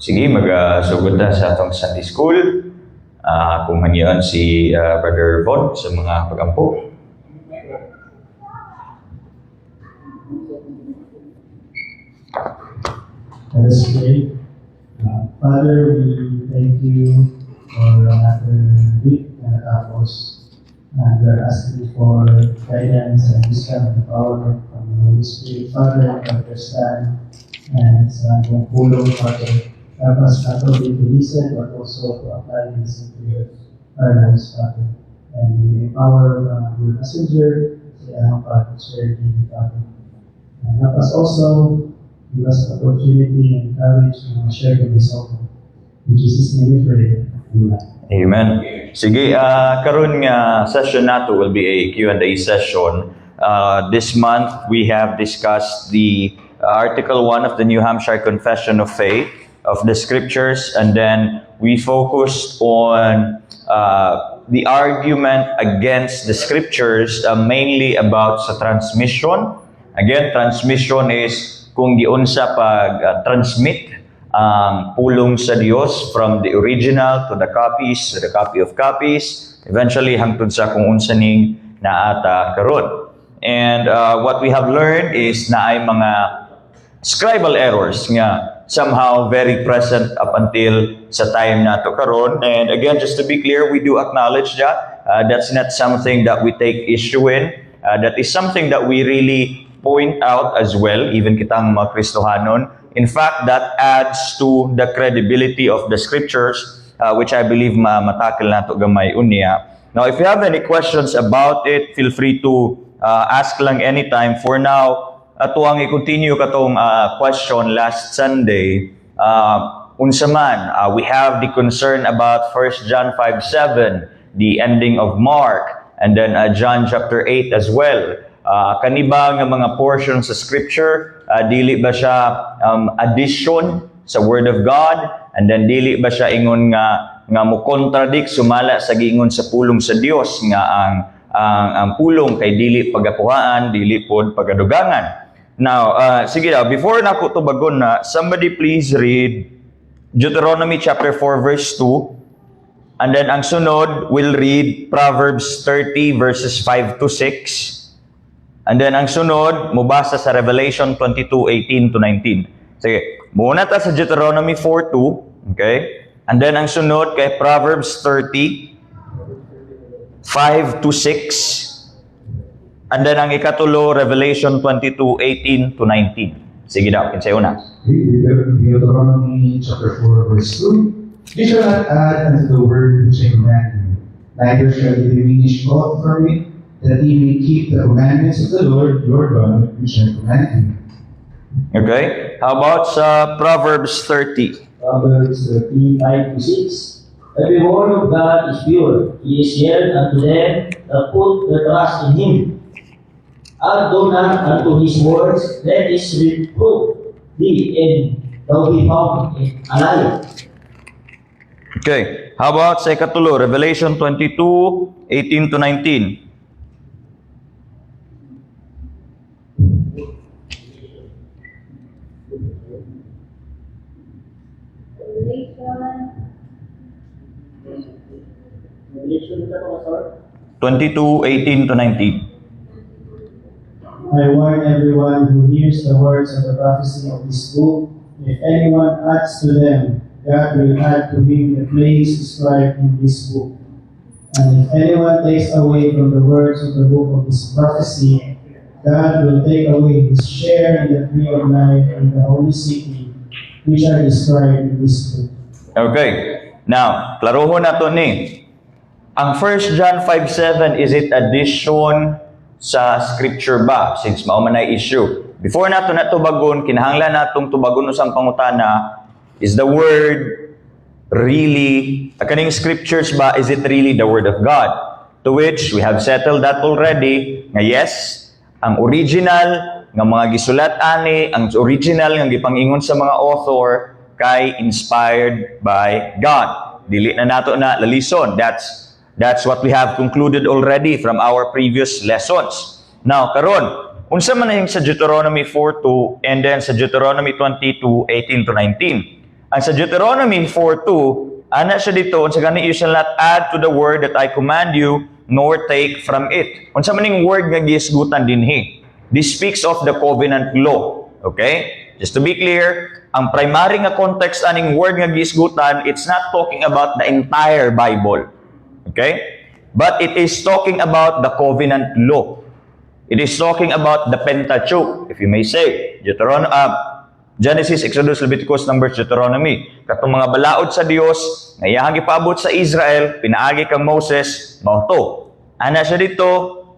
Sige, mag-sugod na sa atong Sunday School. Kung hangyan si Brother Von sa mga pagampo. Let us pray. Father, we thank you for another week na natapos. And we're asking for guidance and wisdom and power from the Holy Spirit, Father, to understand and sa kung pulong, Father, help us not only to listen but also to apply this into our lives, Father. And we empower your messenger sa iyang pag-share din, Father. And help us also give us the opportunity and courage to share the gospel. In Jesus' name we pray. Amen. Amen. Sige, karon nga session nato will be a Q&A session. This month, we have discussed the Article 1 of the New Hampshire Confession of Faith of the Scriptures, and then we focused on the argument against the Scriptures, mainly about sa transmission. Again, transmission is kung giunsa pag-transmit ang pulong sa Dios from the original to the copies, to the copy of copies, eventually hangtod sa kung unsa ning naata karon. And what we have learned is na ay mga scribal errors nga somehow very present up until sa time nato karon. And again, just to be clear, we do acknowledge that that's not something that we take issue in. That is something that we really point out as well, even kitang mga Kristohanon. In fact, that adds to the credibility of the Scriptures, which I believe matakil nato gamay unya. Now, if you have any questions about it, feel free to ask lang anytime. For now, atuang i-continue katong question last Sunday. Unsa man, we have the concern about 1 John 5:7, the ending of Mark, and then John chapter 8 as well. Kaniba nga mga portions sa Scripture, dili ba siya addition sa Word of God, and then dili ba siya ingon nga mo contradict sumala sa giingon sa pulong sa Dios nga ang pulong kay dili pagapuhaan, dili pod pagadugangan. Now, sige daw, before nako tubagon na, somebody please read Deuteronomy chapter 4 verse 2, and then ang sunod will read Proverbs 30 verses 5 to 6. And then ang sunod, mubasa sa Revelation 22:18 to 19. Sige, muna ta sa Deuteronomy 4:2, okay? And then ang sunod kay Proverbs 30:5 to 6. And then ang ikatulo, Revelation 22:18 to 19. Sige daw, kinsay una. Deuteronomy chapter 4 verse 2. You shall not add unto the word which I command you, neither shall you diminish aught from it, that ye may keep the commandments of the Lord your God, which I command you. Okay? How about sa Proverbs 30? Proverbs 30:5 to 6. Every word of God is pure. He is near unto them that put their trust in Him. Add do not unto His words, let His reproof thee, and thou be found a liar. Okay. How about sa ikatulo, Revelation 22:18 to 19? Revelation ka to, sir? 22:18 to 19. I warn everyone who hears the words of the prophecy of this book. If anyone adds to them, God will add to him the plagues described in this book. And if anyone takes away from the words of the book of this prophecy, God will take away his share in the tree of life and the holy city, which are described in this book. Okay. Now, klarohon na to ni. Ang 1 John 5:7, is it addition sa scripture ba? Since mao man ay issue. Before nato na tubagon, kinahanglan natong tubagon usang pangutana, is the word really, kaning scriptures ba, is it really the word of God? To which we have settled that already, nga yes, ang original nga mga gisulat ani, ang original nga gipangingon sa mga author kay inspired by God. Dili na nato na lalison. That's what we have concluded already from our previous lessons. Now, karon, unsa man yung sa Deuteronomy 4:2 and then sa Deuteronomy 22:18 to 19. Ang sa Deuteronomy 4:2, ana siya dito, unsa gani, you shall not add to the word that I command you, nor take from it. Unsa man yung word nga giisgutan dinhi. This speaks of the covenant law. Okay? Just to be clear, ang primary nga context aning word nga giisgutan, it's not talking about the entire Bible. Okay? But it is talking about the covenant law. It is talking about the Pentateuch, if you may say. Genesis, Exodus, Leviticus, Numbers, Deuteronomy. Katong mga balaod sa Dios, nga iyang gipaabot sa Israel, pinaagi kang Moses, mao to. Ana siya dito,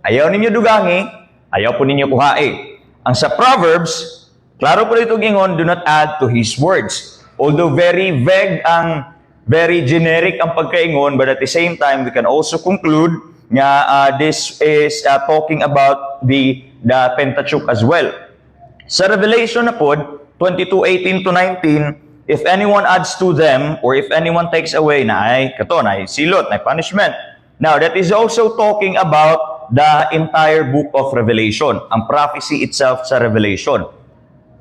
ayaw ninyo dugangi, ayaw po ninyo kuhai. Ang sa Proverbs, klaro po dito gingon, do not add to his words. Although very vague very generic ang pagkaingon, but at the same time, we can also conclude nga this is talking about the Pentateuch as well. Sa Revelation na po, 22:18 to 19, if anyone adds to them, or if anyone takes away, na ay silot, na punishment. Now, that is also talking about the entire book of Revelation, ang prophecy itself sa Revelation.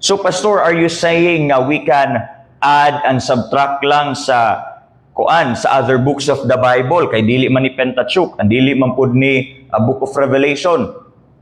So, Pastor, are you saying we can add and subtract lang sa other books of the Bible, kay dili man ni Pentateuch, ang dili man pud ni Book of Revelation?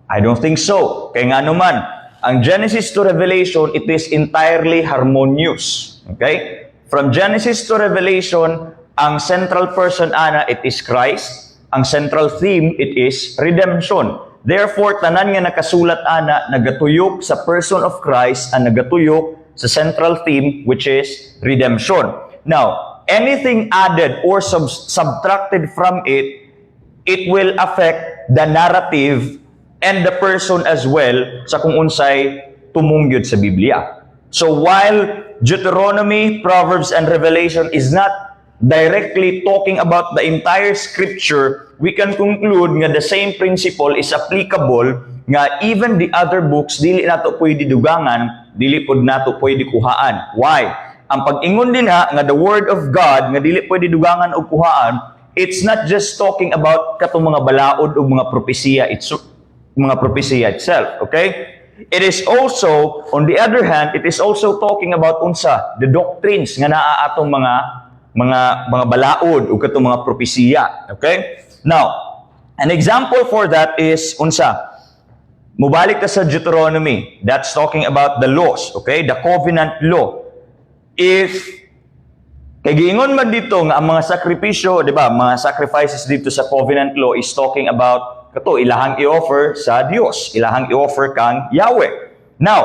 I don't think so. Kay nga naman, ang Genesis to Revelation, it is entirely harmonious. Okay? From Genesis to Revelation, ang central person ana, it is Christ. Ang central theme, it is redemption. Therefore, tanan nga nakasulat ana, nagatuyok sa person of Christ, ang nagatuyok sa central theme, which is redemption. Now, anything added or subtracted from it, it will affect the narrative and the person as well sa kung unsay tumungyod sa Biblia. So while Deuteronomy, Proverbs, and Revelation is not directly talking about the entire scripture, we can conclude nga the same principle is applicable nga even the other books, dili nato pwede dugangan, dili pod nato pwede kuhaan. Why? Ang pag-ingon din nga the Word of God, nga dili pwede dugangan o kuhaan, it's not just talking about katong mga balaod o mga propesiya itself. Okay? It is also, on the other hand, it is also talking about unsa, the doctrines nga naa atong mga balaod o katong mga propesiya. Okay? Now, an example for that is unsa? Mubalik ka sa Deuteronomy. That's talking about the laws. Okay? The covenant law. If kay giingon man dito nga ang mga sakripisyo, di ba, mga sacrifices dito sa covenant law is talking about ilahang i-offer sa Dios, ilahang i-offer kang Yahweh. Now,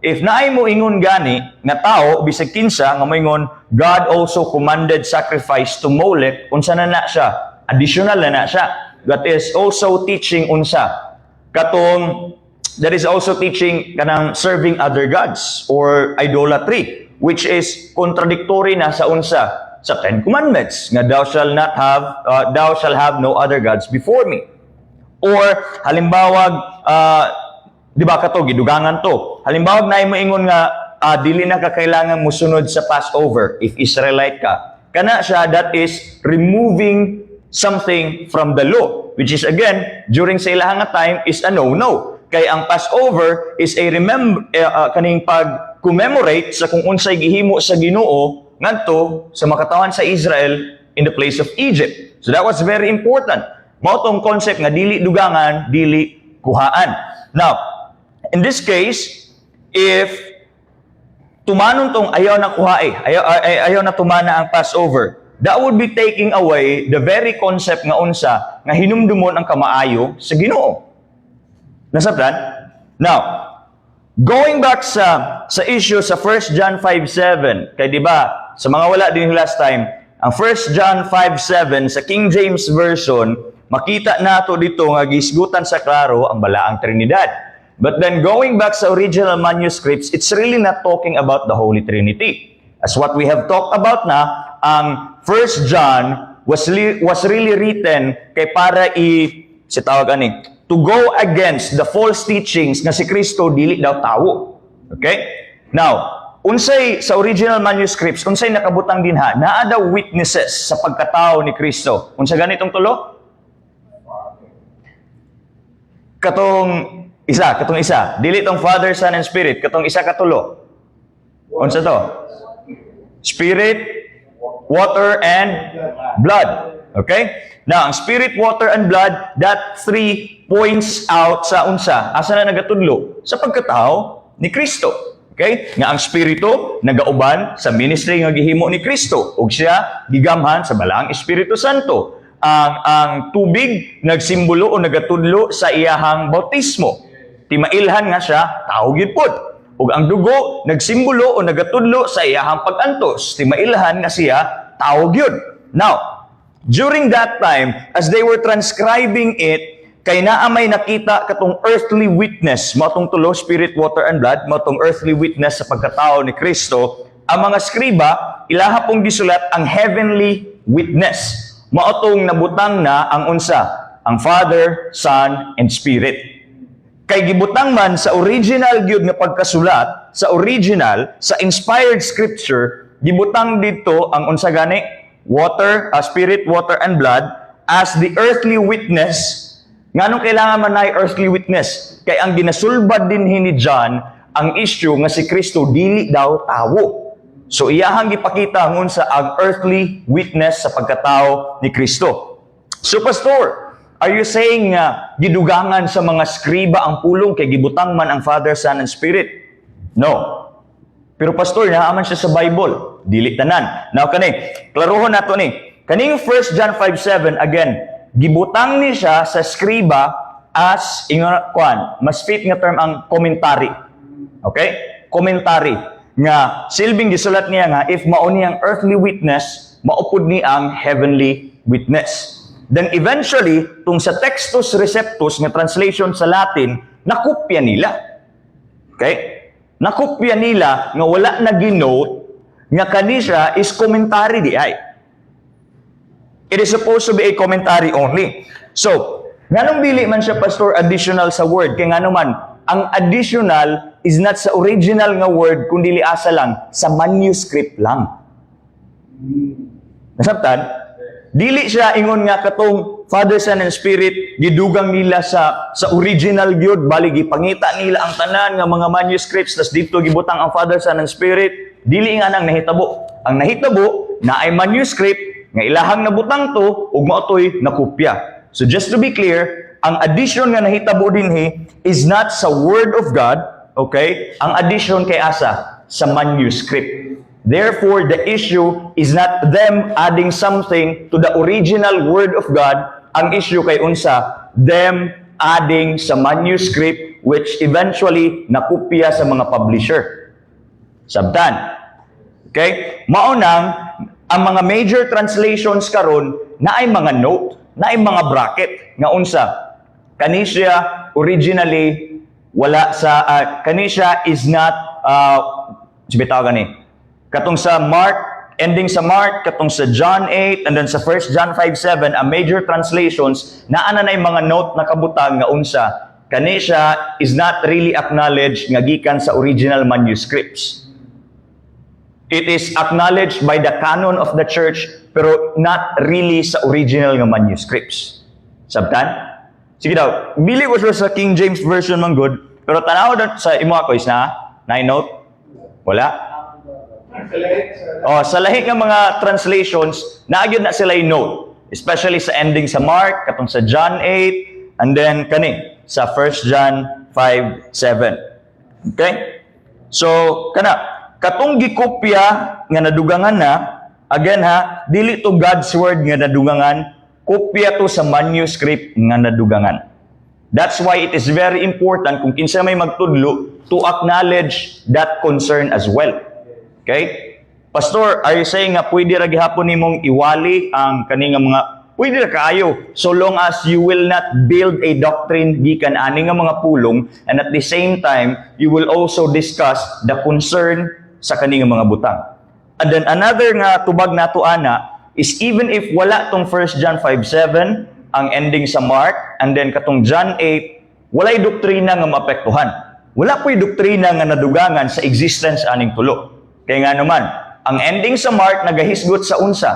if naay mo ingon gani nga tao bisag kinsa nga moingon God also commanded sacrifice to Molech, unsa na siya? Additional na siya. That is also teaching unsa? That is also teaching kanang serving other gods or idolatry, which is contradictory na sa unsa sa Ten Commandments nga thou shall have no other gods before me. Or halimbawa di ba gidugangan to, halimbawa na mo ingon nga dili na ka kailangan musunod sa Passover if Israelite ka, kana siya, that is removing something from the law, which is again during sa ilahang time is a no. Kay ang Passover is a kaning pag-commemorate sa kung unsay gihimo sa Ginoo ngadto sa makatawan sa Israel in the place of Egypt. So that was very important. Mao tong concept nga dili dugangan, dili kuhaan. Now, in this case, if tumanon tong ayaw na kuhae, ayaw na tumana ang Passover, that would be taking away the very concept nga unsa nga hinumdumon ang kamaayo sa Ginoo. Nasabtan? Now, going back sa issue sa 1 John 5:7, kay di ba, sa mga wala din last time, ang 1 John 5:7 sa King James Version, makita nato dito nga gisgutan sa klaro ang balaang Trinidad. But then going back sa original manuscripts, it's really not talking about the Holy Trinity. As what we have talked about na, ang 1 John was really written kay para si tawag ani, to go against the false teachings nga si Kristo dili daw tawo. Okay? Now, unsay sa original manuscripts, unsay nakabutang dinha, naa daw witnesses sa pagkatao ni Kristo. Unsa ganitong tulo? Katong isa. Dili tong Father, Son, and Spirit. Katong isa katulo. Unsa to? Spirit, water, and blood. Okay? Now, ang spirit, water, and blood, that three points out sa unsa. Asa na nagatudlo? Sa pagkatao ni Kristo. Okay? Nga ang spirito nagauban sa ministry nga gihimo ni Kristo ug siya gigamhan sa balaang Espiritu Santo. Ang tubig nagsimbolo o nagatudlo sa iyahang bautismo. Timailhan nga siya tao gyud pod. Ug ang dugo nagsimbolo o nagatudlo sa iyahang pag-antos. Timailhan nga siya tao gyud. Now, during that time, as they were transcribing it, kay naa may nakita katong earthly witness, matong tulo, spirit, water, and blood, matong earthly witness sa pagkatao ni Kristo, ang mga skriba, ilaha pong gisulat ang heavenly witness. Maotong nabutang na ang unsa, ang Father, Son, and Spirit. Kay gibutang man sa original gyud nga pagkasulat, sa inspired scripture, gibutang dito ang unsa gani, water, spirit, water, and blood, as the earthly witness. Nganong kailangan man na earthly witness? Kay ang ginasulbad din ni John, ang issue nga si Kristo dili daw tawo. So iyahang gipakita ngun sa ang earthly witness sa pagkatao ni Kristo. So Pastor, are you saying gidugangan sa mga skriba ang pulong kay gibutang man ang Father, Son, and Spirit? No. Pero Pastor, naaman siya sa Bible. Dili tanan. Now kani, klaruhon nato ni. Kaning 1 John 5:7 again, gibutang ni siya sa skriba as mas fit nga term ang commentary. Okay? Commentary nga silbing gisulat niya nga if mao ni ang earthly witness, maupod ni ang heavenly witness. Then eventually, tung sa Textus Receptus nga translation sa Latin, nakopya nila. Okay? Nakopya nila nga wala na ginote nga kani siya is commentary di ay. It is supposed to be a commentary only. So, nganong dili man siya, Pastor, additional sa word? Kaya nga naman, ang additional is not sa original nga word, kundi asa lang, sa manuscript lang. Nasabtan? Dili siya ingon nga katong Father, Son, and Spirit, gidugang nila sa original gyud, bali gipangita nila ang tanan nga mga manuscripts, tas dito gibutang ang Father, Son, and Spirit. Dili nga nang nahitabo. Ang nahitabo na ay manuscript nga ilahang nabutang to ug maotoy nakopya. So just to be clear, ang addition nga nahitabo dinhi is not sa word of God, okay? Ang addition kay asa sa manuscript. Therefore, the issue is not them adding something to the original word of God. Ang issue kay unsa, them adding sa manuscript which eventually nakopya sa mga publisher. Sabtan. Okay? Maunang ang mga major translations karon na ay mga note, na ay mga bracket nga unsa. Kanisya originally wala sa kanisya is not sibitaw gani. Katong sa Mark, ending sa Mark, katong sa John 8 and then sa 1 John 5:7, ang major translations naa na nay mga note na kabutang nga unsa. Kanisya is not really acknowledged nga gikan sa original manuscripts. It is acknowledged by the canon of the church, pero not really sa original nga manuscripts. Sabtan? Sige daw, bili ko siya sa King James Version man good, pero tanaw sa imo ako is na note? Wala? Sa lahi nga mga translations, naagyon na sila yung note. especially sa ending sa Mark, katong sa John 8, and then kani sa 1 John 5:7. Okay? So, katong gikopya nga nadugangan na, again ha, dili to God's word nga nadugangan, kopya to sa manuscript nga nadugangan. That's why it is very important kung kinsa may magtudlo to acknowledge that concern as well. Okay? Pastor, are you saying nga pwede ra gihapon nimong iwali ang kaning mga pwede ra kaayo so long as you will not build a doctrine gikan ani nga mga pulong, and at the same time you will also discuss the concern sa kaning mga butang. And then another nga tubag nato ana is even if wala tong 1 John 5:7 ang ending sa Mark, and then katong John 8, walay doktrina nga maapektuhan. Wala po'y doktrina nga nadugangan sa existence aning tulo. Kaya nga naman, ang ending sa Mark nagahisgot sa unsa?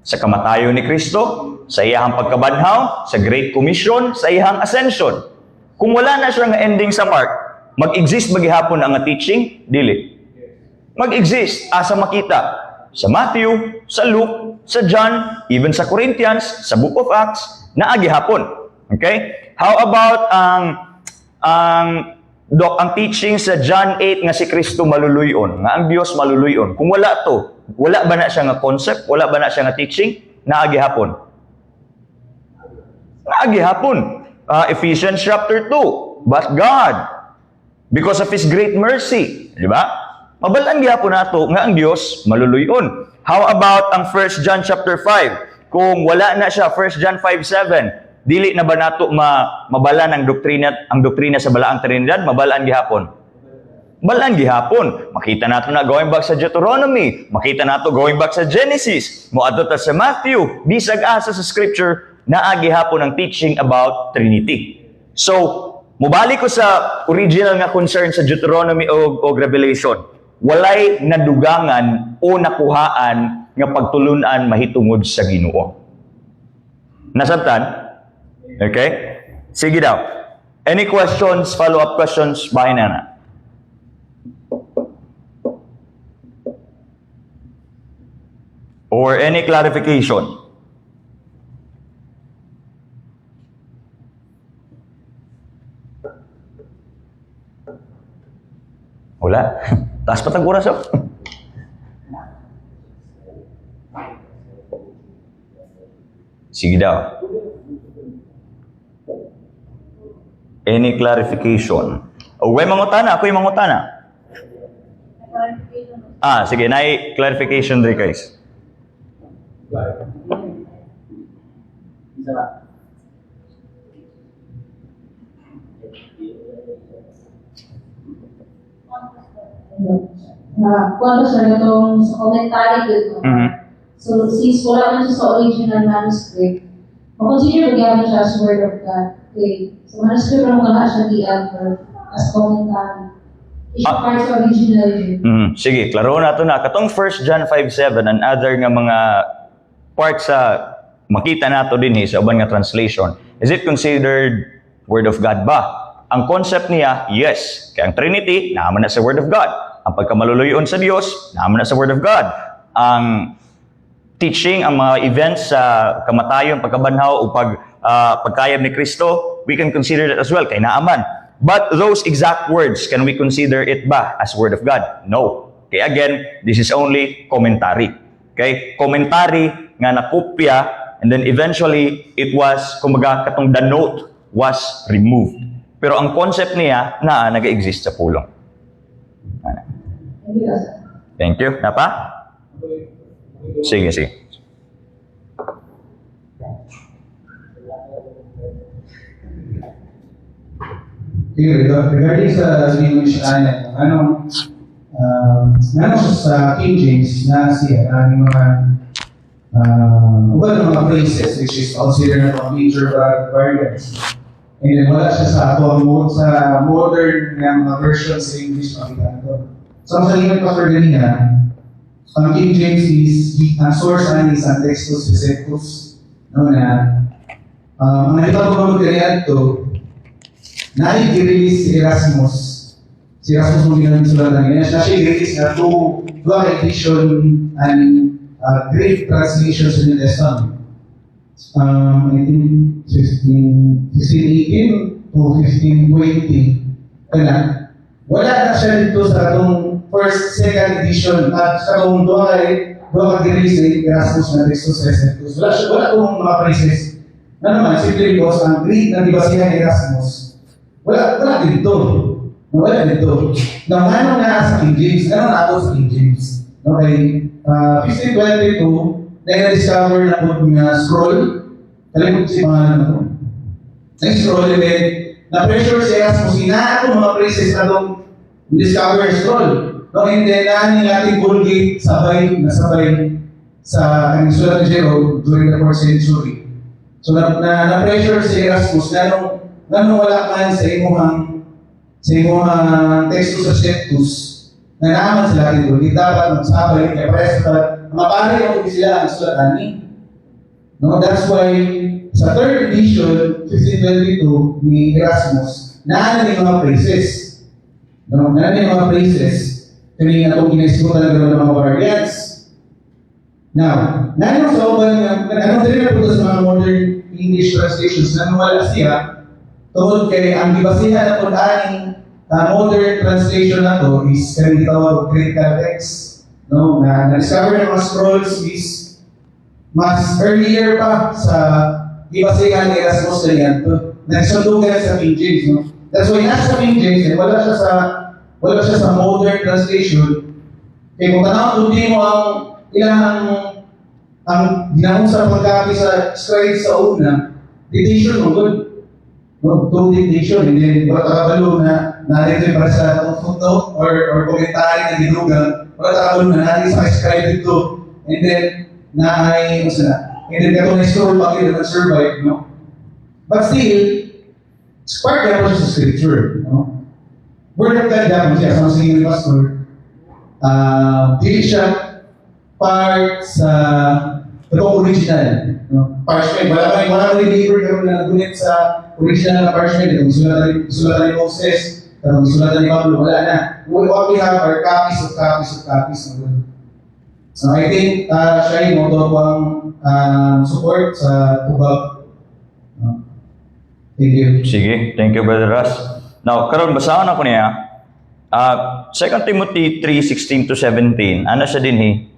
Sa kamatayon ni Kristo, sa iyang pagkabanhaw, sa Great Commission, sa iyang ascension. Kung wala na siya nga ending sa Mark, mag-exist ba gihapon ang teaching? Dili. Mag-exist asa makita sa Matthew, sa Luke, sa John, even sa Corinthians, sa Book of Acts, naagi hapon. Okay? How about ang teaching sa John 8 nga si Kristo maluluyon, nga ang Dios maluluyon? Kung wala to, wala ba na siya nga concept? Wala ba na siya nga teaching? Naagi hapon. Naagi hapon. Ephesians chapter 2. But God, because of His great mercy, di ba? Mabalaan gihapon nato nga ang Dios maluluyon. How about ang 1 John chapter 5? Kung wala na siya 1 John 5:7, dili na ba nato mabalaan ang doktrina sa balaang Trinidad? Mabalaan gihapon. Balaan gihapon. Makita nato na going back sa Deuteronomy, makita nato going back sa Genesis, moadto ta sa Matthew, bisag asa sa scripture naa gihapon ang teaching about Trinity. So, mubalik ko sa original nga concern sa Deuteronomy o Revelation. Walay nadugangan o nakuhaan nga pagtulunan mahitungod sa Ginoo. Nasabtan? Okay? Sige daw. Any questions, follow-up questions, bahay na. Or any clarification? Wala. Taas pa tag oras, oh. Sige daw. Any clarification? O, way mangutana. Ako yung mangutana. Sige. Na clarification rin, guys. Kung siya itong sa commentary dito. So, since wala man siya sa original manuscript, makonsider gamit siya as Word of God. Okay. So, manuscript lang wala siya as commentary. It's part sa original yun. Sige, klaro na ito na. Katong 1 John 5:7 and other nga mga parts sa makita nato din sa uban nga translation. Is it considered Word of God ba? Ang concept niya, yes. Kaya ang Trinity, naman na sa Word of God. Ang pagkamaluluyon sa Diyos, naman na sa Word of God. Ang teaching, ang mga events sa kamatayon, pagkabanhaw o pagkayab ni Kristo, we can consider that as well. Kaya naaman. But those exact words, can we consider it ba as Word of God? No. Okay, again, this is only commentary. Okay? Commentary nga nakopya, and then eventually, it was, kumbaga, katong the note was removed. Pero ang concept niya na nag-exist sa pulong. Thank you. Napa? Sige. Regarding sa English, ano sa King James na siya, yung mga phrases which is considered a major variants. And then wala siya sa modern mga versions sa English makita ito. So ang salingan pa for ganina, ang King James is ang source ani sa Textus Receptus, no na ang nakita ko ganyan ito, na-release si Erasmus. Si Erasmus mo ginamit sulatan niya. Siya i-release na two edition and great translations in the New Testament. I think 1618 to 1520. Wala na siya dito sa atong first, second edition at sa atong doha ka giris ni Erasmus na Christus Receptus. Wala itong mga prices. Na naman, simply because ang Greek na dibasihan ni Erasmus, wala dito. Wala dito. Na ano na sa King James, ano na ako sa King James. Okay, 1522, na-discover na po nga scroll. Kalimut si mga ano to. Na-scroll din. Na-pressure si Erasmus, hinaan mga prices na itong discover scroll. No, and then naanin natin Vulgate nasabay sa kanyang sulat ni Jerome during the 4th century. So na-pressure si Erasmus na nung wala man sa imong textus sa Septus na naaman sa Latin Vulgate, dapat magsabay kaya pares sa mapari ang sila ang sulat ani. No, that's why sa 3rd edition, 1522 ni Erasmus, naanin yung mga phrases. No, naanin yung mga phrases kani atong ginesgo talaga ng mga variants. Now, nano sa uban nga dili na puto sa mga modern English translations na wala siya tungod kay ang gibasihan na pud aning modern translation na to is kani tawag critical text. No, na-discover ng mga scrolls is mas earlier pa sa gibasihan ni Erasmus Galianto. Nagsundugan sa King James, no? That's why nasa King James, wala siya sa modern translation. Kaya kung tanawin kundi mo ang ginamong sa pagkaki sa scribe sa una, dictation mo good. No, to dictation, hindi pagkakabalo na narito para sa footnote or komentary na ginugang, pagkakabalo na natin sa scribe dito. And then, and then katong na-scroll pa kayo na survive, no? But still, spark na po siya sa scripture, no? Word of God dapat siya, sa sige ni Pastor, dili siya part sa itong original. No? Parchment, wala kang labor karoon na nagunit sa original na parchment. Itong sulatan ni Moses, itong sulatan ni Pablo, wala na. What we have are copies of copies. No? So I think siya yung moto ang support sa tubag. Thank you. Sige, thank you, Brother Russ. Now, karon basahan ako niya. 2 Timothy 3:16 to 17. Ano siya din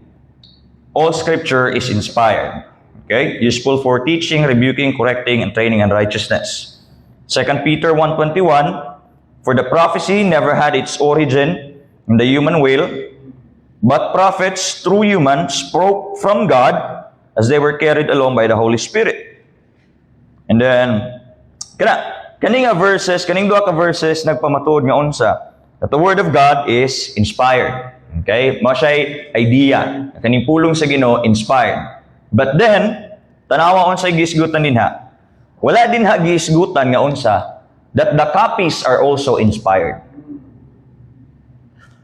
all scripture is inspired. Okay? Useful for teaching, rebuking, correcting, and training in righteousness. 2 Peter 1:21. For the prophecy never had its origin in the human will, but prophets through humans spoke from God as they were carried along by the Holy Spirit. And then, kaning duha ka verses nagpamatuod nga unsa that the word of God is inspired. Okay? Mao siya idea. Kaning pulong sa Ginoo inspired. But then tanawa unsay giisgutan dinha. Wala dinha giisgutan nga unsa that the copies are also inspired.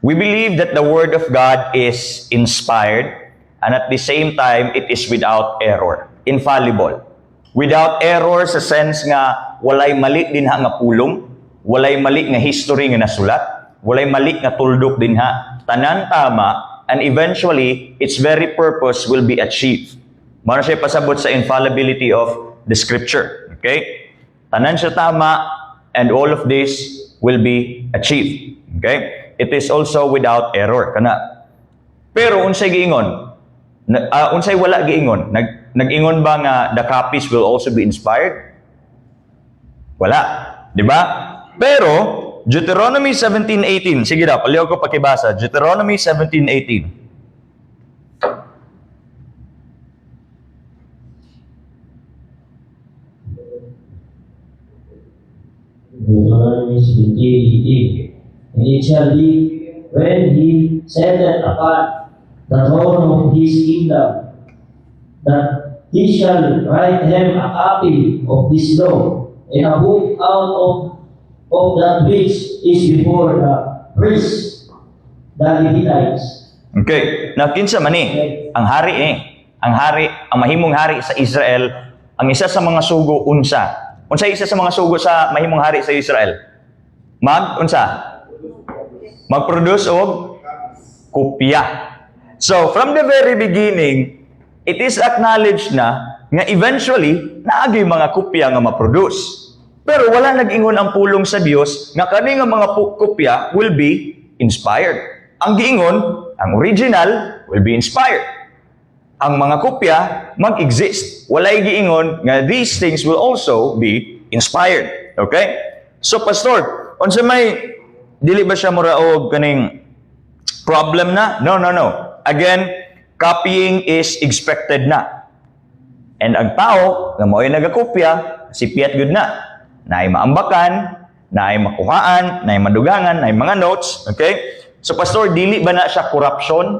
We believe that the word of God is inspired and at the same time it is without error, infallible. Without error sa sense nga walay mali dinha nga pulong, walay mali nga history nga nasulat, walay mali nga tuldok dinha, tanan tama, and eventually its very purpose will be achieved. Mao siya pasabot sa infallibility of the scripture. Okay? Tanan siya tama and all of this will be achieved. Okay? It is also without error kana. Pero unsay giingon? Unsay wala giingon? Nag-ingon ba nga the copies will also be inspired? Wala. Di ba? Pero, Deuteronomy 17:18. Sige daw, paliw ko pakibasa. Deuteronomy 17:18. Deuteronomy 17:18. And it shall be when he setteth upon the throne of his kingdom, that he shall write him a copy of this law, and a book out of that which is before the priests, the Levites. Okay. Now, kinsa man ang hari ang mahimong hari sa Israel, ang isa sa mga sugo unsa? Unsa isa sa mga sugo sa mahimong hari sa Israel? Mag-produce og kopya. So, from the very beginning, it is acknowledged na nga eventually naagay mga kopya nga ma-produce. Pero wala nag-ingon ang pulong sa Dios nga kani nga mga kopya will be inspired. Ang giingon, ang original will be inspired. Ang mga kopya mag-exist. Walay giingon nga these things will also be inspired. Okay? So pastor, unsa may dili ba siya muraog kaning problem na? No. Again, copying is expected na. And ang tao nga mo'y nagakopya, si Piat good na. Naay maambakan, naay makuhaan, naay madugangan, naay mga notes. Okay? So pastor, dili ba na siya corruption?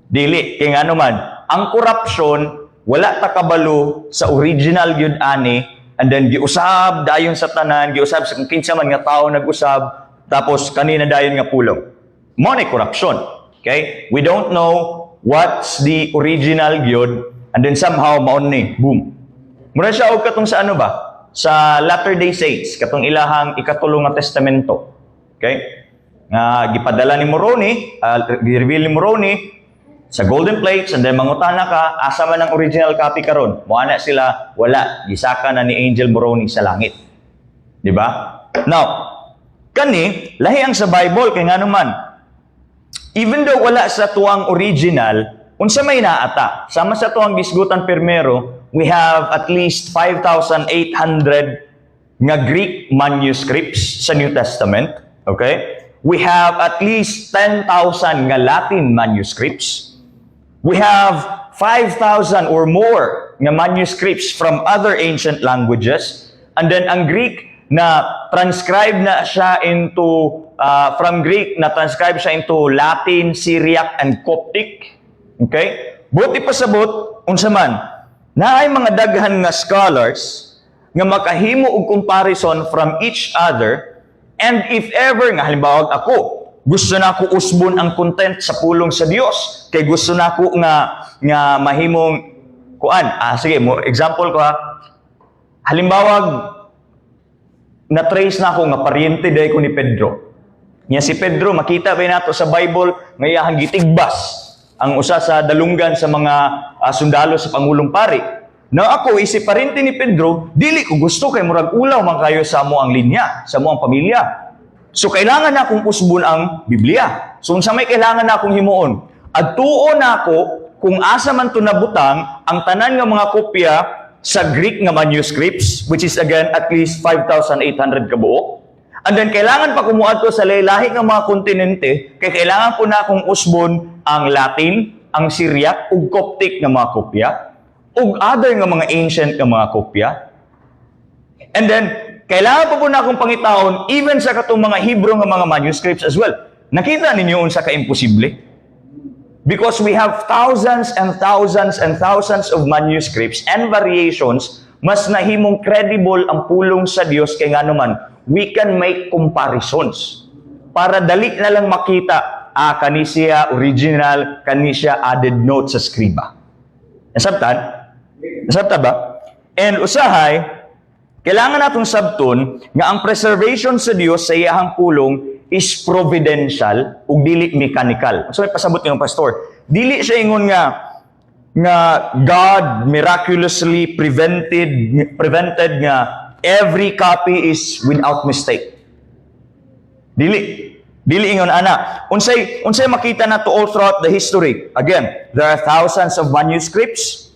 Dili. Kaya nga naman, ang corruption, wala ta kabalo sa original yun ani, and then giusab dayon sa tanan, giusab sa kung kinsa man nga tao nag-usab, tapos kanina dayon nga pulong. Mo ni corruption. Okay? We don't know what's the original yun, and then somehow maon ni, boom. Muna siya og katong sa ano ba? Sa Latter-day Saints, katong ilahang ikatulong nga testamento. Okay? Nga gipadala ni Moroni, gi-reveal ni Moroni sa golden plates, and then mangutana ka, asa man ang original copy karon? Moana sila, wala, gisaka na ni Angel Moroni sa langit. Di ba? Now, kani lahi ang sa Bible kay nga naman. Even though wala sa tuang original, unsa may naata. Sama sa tuang gisgutan permero, we have at least 5,800 nga Greek manuscripts sa New Testament. Okay? We have at least 10,000 nga Latin manuscripts. We have 5,000 or more nga manuscripts from other ancient languages. And then ang Greek na transcribe na siya into from Greek na transcribe siya into Latin, Syriac, and Coptic. Okay? Buti pa sabot, unsa man, naay mga daghan nga scholars nga makahimo og comparison from each other, and if ever nga halimbawa ako gusto na ko usbon ang content sa pulong sa Dios, kay gusto na ko nga mahimong kuan. Sige, mo example ko halimbawa na-trace na ako nga paryente day ko ni Pedro. Nya si Pedro, makita ba nato sa Bible, nga iyang gitigbas ang usa sa dalunggan sa mga sundalo sa Pangulong Pari. Na ako, isip paryente ni Pedro, dili ko gusto kay murag ulaw man kayo sa mo ang linya, sa mo ang pamilya. So kailangan na akong usbon ang Biblia. So unsa may kailangan na akong himuon? Adtuon na ako kung asa man to nabutang ang tanan nga mga kopya sa Greek nga manuscripts, which is again at least 5,800 kabuok. And then kailangan pa kumuadto sa lahi nga mga kontinente, kay kailangan po na akong usbon ang Latin, ang Syriac, ug Coptic nga mga kopya, ug other nga mga ancient nga mga kopya. And then kailangan pa po na akong pangitaon even sa katong mga Hebrew nga mga manuscripts as well. Nakita ninyo unsa ka imposible? Because we have thousands and thousands and thousands of manuscripts and variations, mas nahimong credible ang pulong sa Dios kay nga naman we can make comparisons para dali na lang makita kani siya original, kani siya added note sa skriba. Nasabtan ba? And usahay, kailangan natong sabton nga ang preservation sa Dios sa iyahang pulong is providential ug dili mechanical. So may pasabot ng pastor, dili siya ingon nga God miraculously prevented nga every copy is without mistake. Dili ingon ana. Unsay makita nato all throughout the history. Again, there are thousands of manuscripts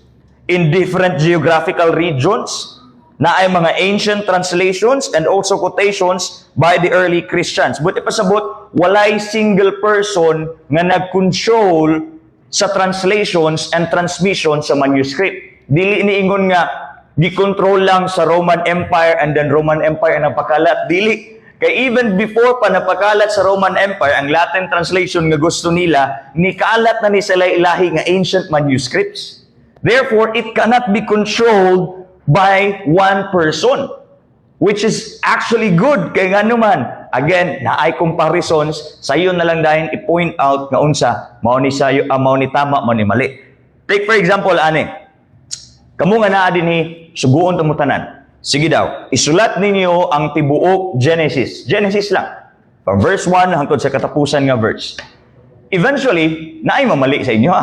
in different geographical regions na ay mga ancient translations and also quotations by the early Christians. Buti pasabot, walay single person nga nag-control sa translations and transmission sa manuscript. Dili iniingon nga gi-control lang sa Roman Empire and then Roman Empire ang napakalat. Dili. Kaya even before pa napakalat sa Roman Empire, ang Latin translation nga gusto nila, nikalat na ni sila ilahi nga ancient manuscripts. Therefore, it cannot be controlled by one person, which is actually good. Kaya nga naman, again, naay comparisons, sayo na lang dahil i-point out nga unsa, mao ni sayo, mao ni tama, mao ni mali. Take for example, kamo nga naa dinhi suguon ta mo tanan. Sige daw, isulat ninyo ang tibuok Genesis. Genesis lang. From verse 1 hangtod sa katapusan nga verse. Eventually, naay mamali sa inyo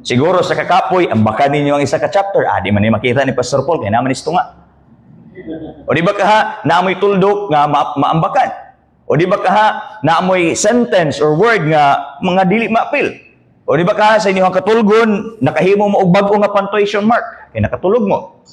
Siguro sa kakapoy, ambakan ninyo ang isa ka chapter. Di man ni makita ni Pastor Paul, kaya naman isto nga. O di ba kaha, naamoy tuldok nga maambakan? O di ba kaha, naamoy sentence or word nga mga dili maapil? O di ba kaha, sa inyong katulgon, nakahimo mo og bag-o nga punctuation mark, kaya nakatulog mo.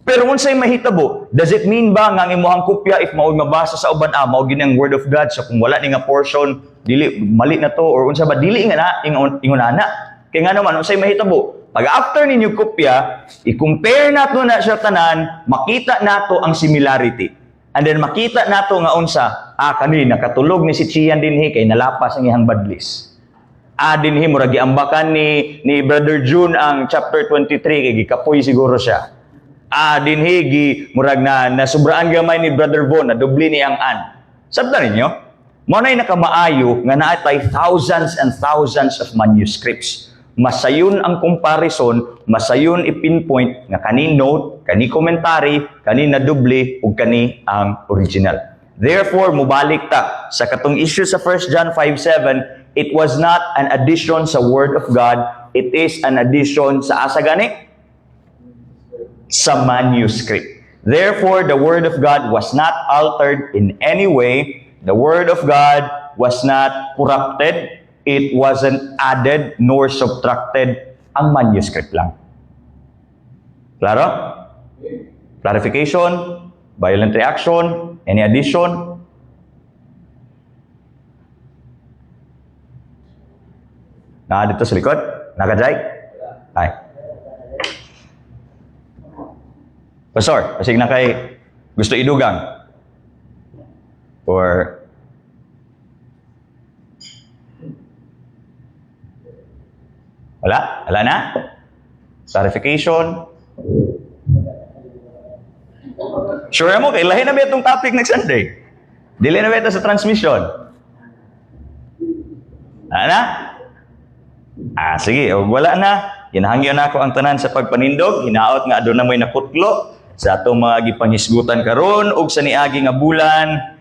Pero unsay mahitabo, does it mean ba nga ang imuhang kopya if mao'y mabasa sa uban mao gini ang word of God, so kung wala ni nga portion, dili mali na to or unsa ba dili nga na ingon ana. Kaya nga naman, unsay mahitabo, pag after ninyo kopya, i-compare nato na siya tanan, makita nato ang similarity. And then makita nato nga unsa, kani nakatulog ni si Chian dinhi kay nalapas ang ihang badlis. Dinhi murag giambakan ni Brother June ang chapter 23 kay gikapoy siguro siya. Dinhi murag na sobraan gamay ni Brother Von na dubli ni ang an. Sabtan ninyo? Mo nay nakamaayo nga naatay thousands and thousands of manuscripts. Masayon ang comparison, masayon i-pinpoint nga kani note, kani commentary, kani na dubli ug kani ang original. Therefore, mubalik ta sa katong issue sa 1 John 5:7, it was not an addition sa Word of God, it is an addition sa asa gani? Sa manuscript. Therefore, the Word of God was not altered in any way. The Word of God was not corrupted. It wasn't added nor subtracted. Ang manuscript lang. Klaro? Clarification? Violent reaction? Any addition? Dito sa likod? Nakajay? Ay. Pastor, pasig na kay gusto idugang? Or wala? Wala na? Clarification? Sure mo, kay lahi na ba itong topic next Sunday? Dili na ba ito sa transmission? Na? Sige, wala na. Ginahangyo na ako ang tanan sa pagpanindog. Hinaot nga aduna mo'y naputlo sa atong mga gipanghisgutan karon ug sa niagi nga bulan.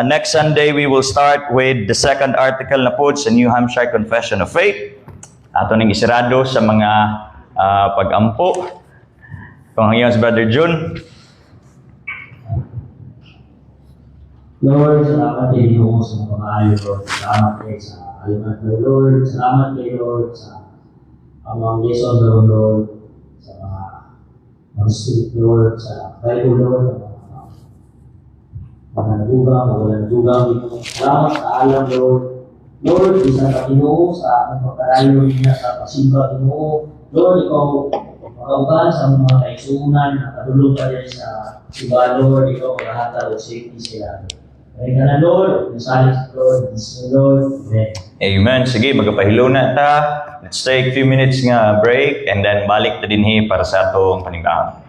Next Sunday, we will start with the second article na po sa New Hampshire Confession of Faith. Ato ning isirado sa mga pag-ampo. Kung hangyon si Brother June. Lord, salamat kayo sa mga maayo, Lord. Salamat kayo sa aliman ng Lord. Salamat kayo, Lord, sa mga lesson, Lord, sa mga street, Lord, sa Bible, Lord, mga nadugang, mga wala nadugang. Salamat sa alam, Lord. Lord, isa ka Ginoo sa aming pagkarayo niya sa pasimba Ginoo. Lord, ikaw makauban sa mga kaisunan na katulog pa rin sa simba, Lord. Ikaw maghahatag o safety sila. Kaya ka na, Lord. Nasalit sa Lord. Disney, Lord. Amen. Amen. Sige, magapahilo na ta. Let's take a few minutes nga break and then balik na dinhi para sa atong paningkamp.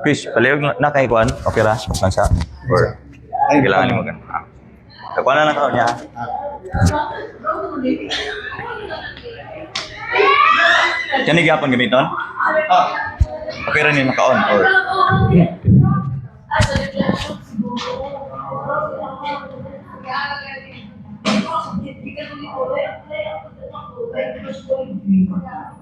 Chris, palihog na kay kuan. Okay ra, smoke lang sa. Or kailangan ni mo gan. Kakuan na lang ka niya. Kani gyapon gamiton? Okay ra ni naka-on or Thank you.